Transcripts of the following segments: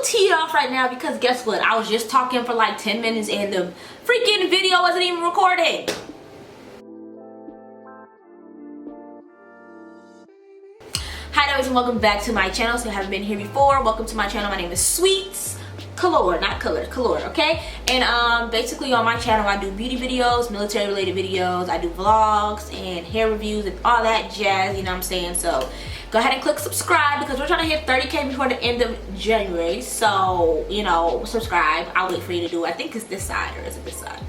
teed off right now because guess what? I was just talking for like 10 minutes and the freaking video wasn't even recording. Hi guys, and welcome back to my channel. So if you haven't been here before, welcome to my channel. My name is Sweetscolour, not color, okay? And basically on my channel I do beauty videos, military related videos, I do vlogs and hair reviews and all that jazz, you know what I'm saying? So go ahead and click subscribe because we're trying to hit 30K before the end of January. So, you know, subscribe. I'll wait for you to do it. I think it's this side, or is it this side?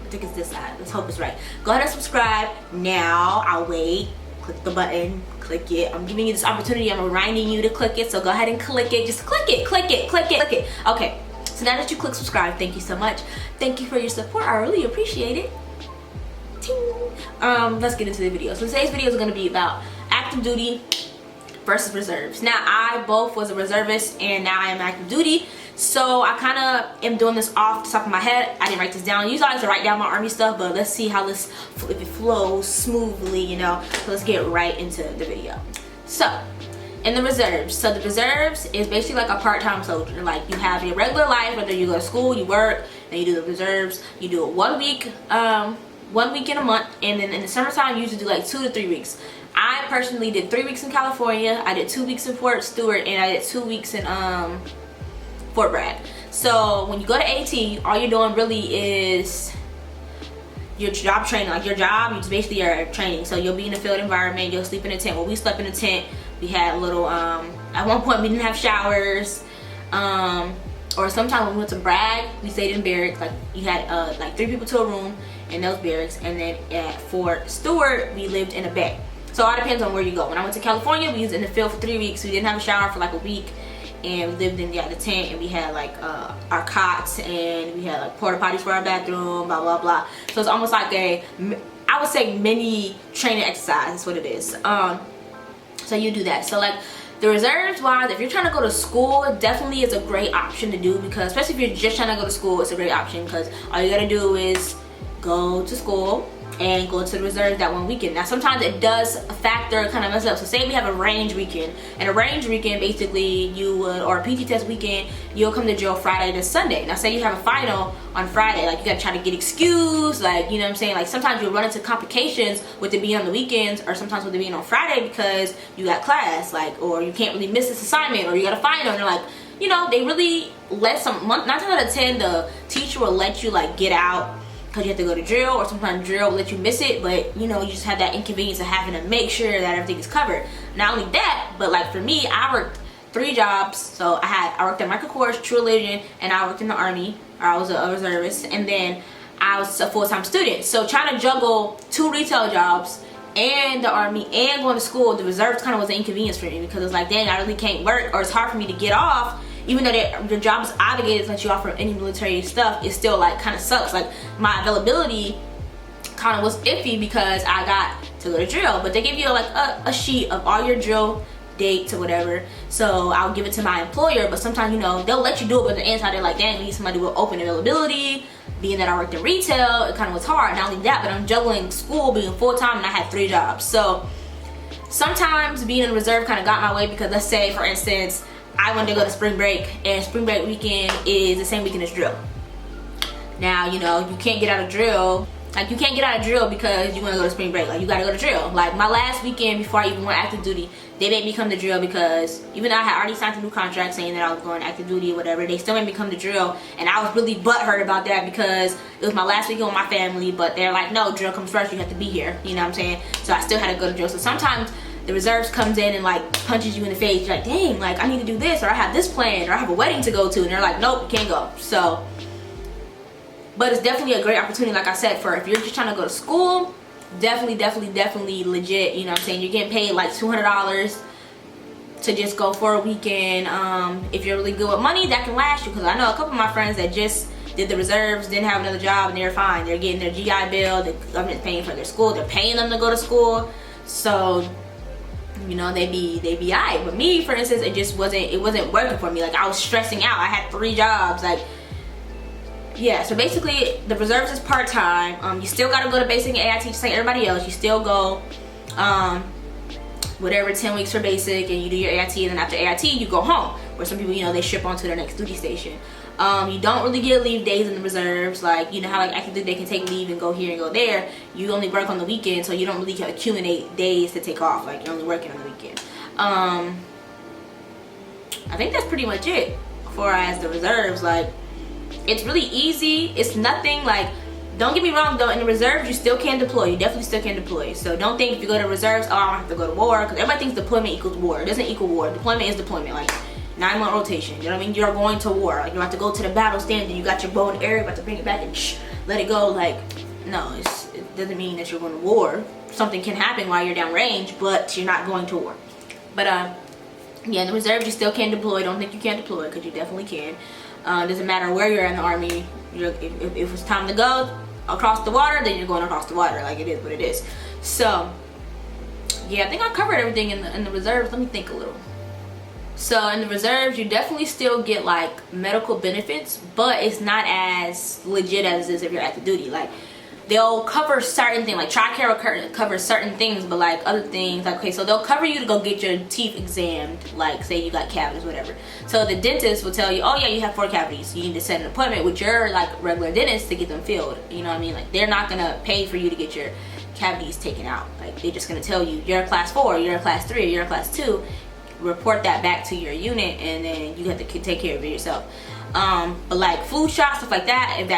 I think it's this side. Let's hope it's right. Go ahead and subscribe now. I'll wait. Click the button, click it. I'm giving you this opportunity. I'm reminding you to click it, so go ahead and click it. Just click it, click it, click it, click it. Okay, so now that you click subscribe, thank you so much. Thank you for your support. I really appreciate it. Ting. Let's get into the video. So today's video is going to be about active duty versus reserves. Now I both was a reservist and now I am active duty, so I kind of am doing this off the top of my head. I didn't write this down. Usually I like to write down my army stuff, but let's see how this, if it flows smoothly, you know. So let's get right into the video. So in the reserves, so the reserves is basically like a part-time soldier. Like you have your regular life, whether you go to school, you work, then you do the reserves. You do it 1 week in a month, and then in the summertime you usually do like 2 to 3 weeks. I personally did 3 weeks in California, I did 2 weeks in Fort Stewart, and I did 2 weeks in Fort Bragg. So when you go to AT, all you're doing really is your job training. Like your job, it's basically your training. So you'll be in a field environment, you'll sleep in a tent. Well, we slept in a tent. We had a little, at one point we didn't have showers. Or sometimes when we went to Bragg, we stayed in barracks. Like you had like 3 people to a room in those barracks. And then at Fort Stewart, we lived in a bed. So it all depends on where you go. When I went to California, we was in the field for 3 weeks. We didn't have a shower for like a week, and we lived in the tent, and we had like our cots, and we had like porta potties for our bathroom, blah blah blah. So it's almost like a, I would say, mini training exercise is what it is. So you do that. So like the reserves wise, if you're trying to go to school, it definitely is a great option to do, because especially if you're just trying to go to school, it's a great option because all you gotta do is go to school and go to the reserves that 1 weekend. Now sometimes it does factor kind of mess up. So say we have a range weekend, and a range weekend basically you would, or a PT test weekend, you'll come to drill Friday to Sunday. Now say you have a final on Friday, like you gotta try to get excused, like, you know what I'm saying, like sometimes you'll run into complications with it being on the weekends, or sometimes with it being on Friday because you got class, like, or you can't really miss this assignment, or you got a final, and they're like, you know, they really let some, 9 times out of 10 the teacher will let you like get out because you have to go to drill, or sometimes drill will let you miss it, but you know, you just have that inconvenience of having to make sure that everything is covered. Not only that, but like for me, I worked 3 jobs. So I worked at Michael Kors, True Religion, and I worked in the Army, or I was a reservist, and then I was a full-time student. So trying to juggle 2 retail jobs and the Army and going to school, the reserves kind of was an inconvenience for me, because it's like, dang, I really can't work, or it's hard for me to get off. Even though your job is obligated to let you offer any military stuff, it still like kind of sucks. Like my availability kind of was iffy because I got to go to drill, but they give you like a sheet of all your drill dates or whatever. So I'll give it to my employer, but sometimes, you know, they'll let you do it, but the inside they're like, dang, we need somebody with open availability. Being that I worked in retail, it kind of was hard. Not only that, but I'm juggling school, being full-time, and I had 3 jobs. So sometimes being in the reserve kind of got my way, because let's say, for instance, I wanted to go to spring break, and spring break weekend is the same weekend as drill. Now, you know, you can't get out of drill. Like, you can't get out of drill because you want to go to spring break. Like, you gotta go to drill. Like, my last weekend before I even went active duty, they made me come to drill because even though I had already signed a new contract saying that I was going active duty or whatever, they still made me come to drill, and I was really butthurt about that because it was my last weekend with my family, but they're like, no, drill comes first, you have to be here. You know what I'm saying? So I still had to go to drill. So sometimes the reserves comes in and like punches you in the face. You're like, dang, like I need to do this, or I have this planned, or I have a wedding to go to, and they're like, nope, you can't go. So, but it's definitely a great opportunity, like I said, for if you're just trying to go to school, definitely legit. You know what I'm saying? You're getting paid like $200 to just go for a weekend. If you're really good with money, that can last you, because I know a couple of my friends that just did the reserves, didn't have another job, and they're fine. They're getting their GI Bill, the government's paying for their school, they're paying them to go to school. So, you know, they be alright. But me, for instance, it wasn't working for me. Like, I was stressing out. I had 3 jobs. Like, yeah. So basically, the reserves is part-time. You still gotta go to basic and AIT just like everybody else. You still go whatever, 10 weeks for basic, and you do your AIT, and then after AIT you go home. or some people, you know, they ship on to their next duty station. You don't really get leave days in the reserves. Like, you know how like active duty they can take leave and go here and go there. You only work on the weekend, so you don't really accumulate days to take off. Like, you're only working on the weekend. I think that's pretty much it for as the reserves. Like, it's really easy. It's nothing like, don't get me wrong though, in the reserves you still can deploy. You definitely still can deploy. So don't think if you go to reserves, oh, I don't have to go to war, because everybody thinks deployment equals war. It doesn't equal war. Deployment is deployment. Like 9-month rotation, you know what I mean? You're going to war. Like, you have to go to the battle stand and you got your bow and arrow, about to bring it back and let it go. Like, no, it doesn't mean that you're going to war. Something can happen while you're downrange, but you're not going to war. But yeah, in the reserves you still can deploy. Don't think you can't deploy, because you definitely can. Doesn't matter where you're in the army. If it's time to go across the water, then you're going across the water. Like, it is what it is. So yeah, I think I covered everything in the reserves. Let me think a little. So in the reserves you definitely still get like medical benefits, but it's not as legit as it is if you're active duty. Like, they'll cover certain things, like TRICARE covers certain things, but like other things, like, okay, so they'll cover you to go get your teeth examined, like say you got cavities, whatever. So the dentist will tell you, oh yeah, you have 4 cavities, you need to set an appointment with your like regular dentist to get them filled. You know what I mean? Like, they're not gonna pay for you to get your cavities taken out. Like, they're just gonna tell you, you're a class 4, you're a class 3, or you're a class 2. Report that back to your unit, and then you have to take care of it yourself. But like flu shots, stuff like that, and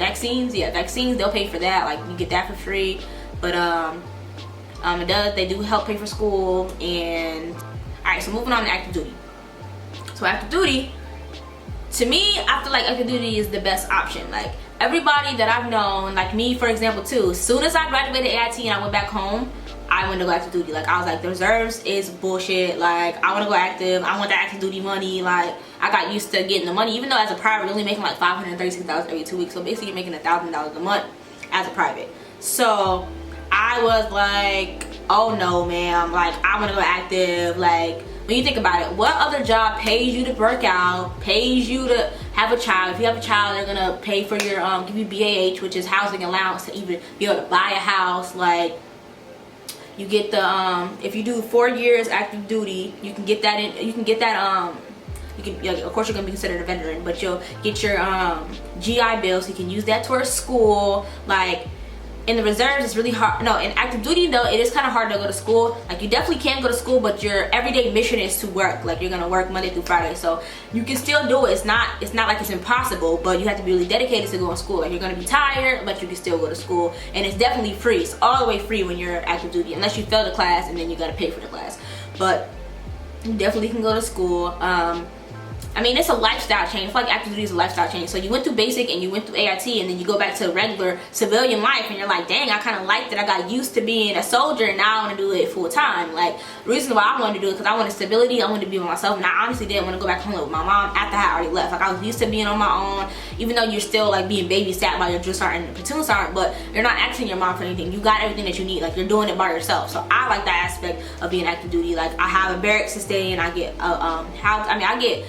vaccines? Yeah, vaccines, they'll pay for that. Like, you get that for free. But they do help pay for school. And alright, so moving on to active duty. So active duty, to me, I feel like active duty is the best option. Like, everybody that I've known, like me for example too, as soon as I graduated AIT and I went back home, I went to go active duty. Like, I was like, the reserves is bullshit. Like, I want to go active. I want the active duty money. Like, I got used to getting the money, even though as a private you're only making like $536 every 2 weeks. So basically you're making $1,000 a month as a private. So I was like, oh no, ma'am. Like, I want to go active. Like, when you think about it, what other job pays you to work out, pays you to have a child? If you have a child, they're gonna pay for your give you BAH, which is housing allowance, to even be able to buy a house. Like, you get the if you do 4 years active duty, you can get that in. You can get that of course you're gonna be considered a veteran, but you'll get your GI Bill, so you can use that towards school. Like, in the reserves it's really hard. No, in active duty though, it is kind of hard to go to school. Like, you definitely can go to school, but your everyday mission is to work. Like, you're gonna work Monday through Friday, so you can still do it. It's not like it's impossible, but you have to be really dedicated to going to school. Like, you're gonna be tired, but you can still go to school, and it's definitely free. It's all the way free when you're active duty, unless you fail the class and then you gotta pay for the class. But you definitely can go to school. I mean, it's a lifestyle change. I feel like active duty is a lifestyle change. So you went through basic and you went through AIT, and then you go back to regular civilian life, and you're like, dang, I kind of liked it. I got used to being a soldier, and now I want to do it full time. Like, the reason why I wanted to do it, because I wanted stability. I wanted to be with myself, and I honestly didn't want to go back home with my mom after I already left. Like, I was used to being on my own, even though you're still like being babysat by your drill sergeant and platoon sergeant, but you're not asking your mom for anything. You got everything that you need. Like, you're doing it by yourself. So I like that aspect of being active duty. Like, I have a barracks to stay in. I get house. I mean, I get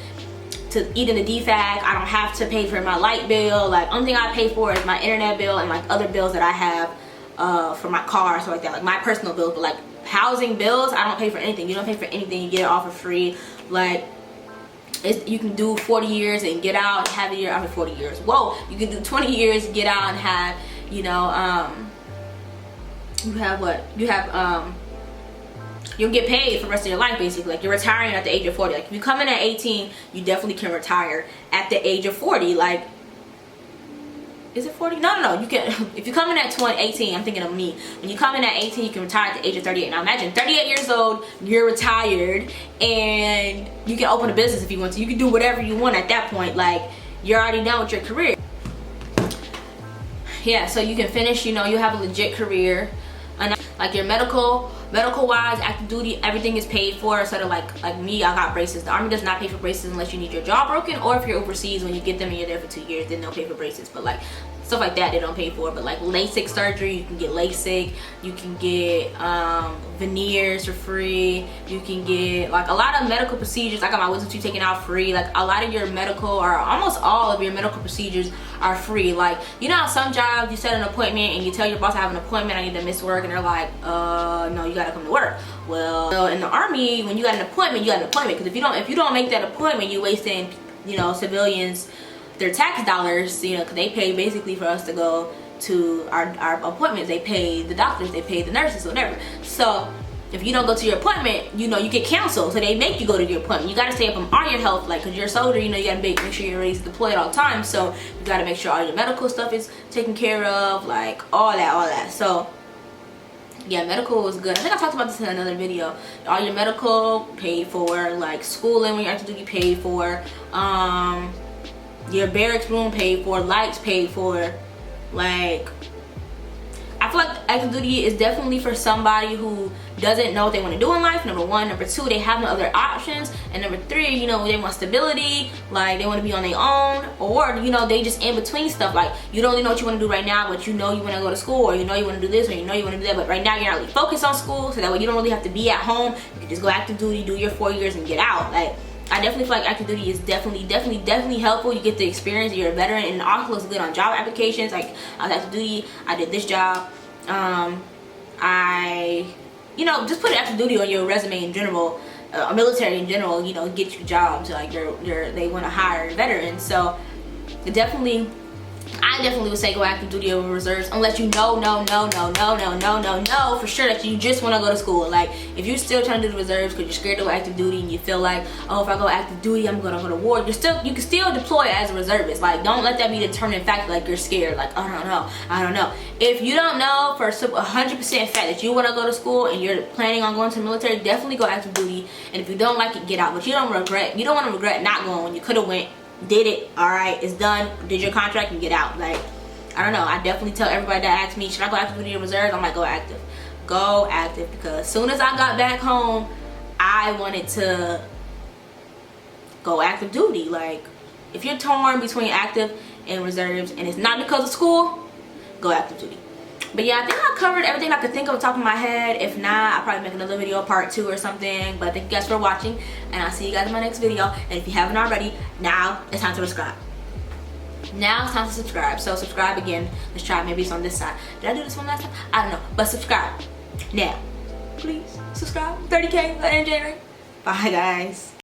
to eat in the DFAC. I don't have to pay for my light bill. Like, only thing I pay for is my internet bill and like other bills that I have for my car, so like that, like my personal bills. But like housing bills, I don't pay for anything. You don't pay for anything. You get it all for free. Like, you can do 40 years and get out and have a year. I mean, 40 years. Whoa, you can do 20 years, get out and have, you know, you have what? You have you'll get paid for the rest of your life, basically. Like, you're retiring at the age of 40. Like, if you come in at 18, you definitely can retire at the age of 40. Like, is it 40? No, you can. If you come in at 18, I'm thinking of me. When you come in at 18, you can retire at the age of 38. Now imagine 38 years old, you're retired, and you can open a business if you want to. You can do whatever you want at that point. Like, you're already done with your career. Yeah, so you can finish, you know, you have a legit career. And like your medical wise, active duty, everything is paid for. Instead of like me, I got braces. The army does not pay for braces unless you need your jaw broken, or if you're overseas when you get them and you're there for 2 years, then they'll pay for braces. But like stuff like that they don't pay for. But like LASIK surgery, you can get LASIK, you can get veneers for free, you can get like a lot of medical procedures. I got my wisdom teeth taken out free. Like a lot of your medical, or almost all of your medical procedures are free. Like, you know how some jobs you set an appointment and you tell your boss I have an appointment, I need to miss work, and they're like, no, you gotta come to work. Well, in the Army, when you got an appointment, you got an appointment. Because if you don't make that appointment, you wasting, you know, civilians their tax dollars, you know, because they pay basically for us to go to our appointments. They pay the doctors, they pay the nurses, whatever. So if you don't go to your appointment, you know, you get canceled. So they make you go to your appointment. You got to stay up on your health, like, because you're a soldier, you know, you got to make sure you're ready to deploy at all times. So you got to make sure all your medical stuff is taken care of, like all that. So yeah, medical was good. I think I talked about this in another video. All your medical paid for, like schooling when you're active duty paid for, your barracks room paid for, lights paid for. Like, I feel like active duty is definitely for somebody who doesn't know what they want to do in life, number one. Number two, they have no other options. And number three, you know, they want stability, like they want to be on their own, or, you know, they just in between stuff. Like, you don't really know what you want to do right now, but you know you want to go to school, or you know you want to do this, or you know you want to do that, but right now you're not really focused on school, so that way you don't really have to be at home. You can just go active duty, do your 4 years and get out. Like, I definitely feel like active duty is definitely helpful. You get the experience, you're a veteran, and it also looks good on job applications. Like, I was active duty, I did this job. You know, just put active duty on your resume in general, military in general, you know, get you jobs. Like, they want to hire veterans. So I definitely would say go active duty over reserves, unless you know for sure that you just want to go to school. Like, if you're still trying to do the reserves because you're scared to go active duty and you feel like, oh, if I go active duty, I'm gonna go to war, you can still deploy as a reservist. Like, don't let that be the determining factor. Like, you're scared, like, I don't know. If you don't know for 100% fact that you want to go to school and you're planning on going to the military, definitely go active duty. And if you don't like it, get out. But you don't want to regret not going when you could have went, did it, all right, it's done, did your contract, and get out. Like, I don't know, I definitely tell everybody that asks me, should I go active duty or reserves? I'm like, go active, because as soon as I got back home, I wanted to go active duty. Like, if you're torn between active and reserves and it's not because of school, go active duty. But yeah, I think I covered everything I could think of on top of my head. If not, I'll probably make another video, part 2 or something. But thank you guys for watching, and I'll see you guys in my next video. And if you haven't already, now it's time to subscribe. So subscribe again. Let's try. Maybe it's on this side. Did I do this one last time? I don't know. But subscribe now. Please subscribe. 30K in January. Bye, guys.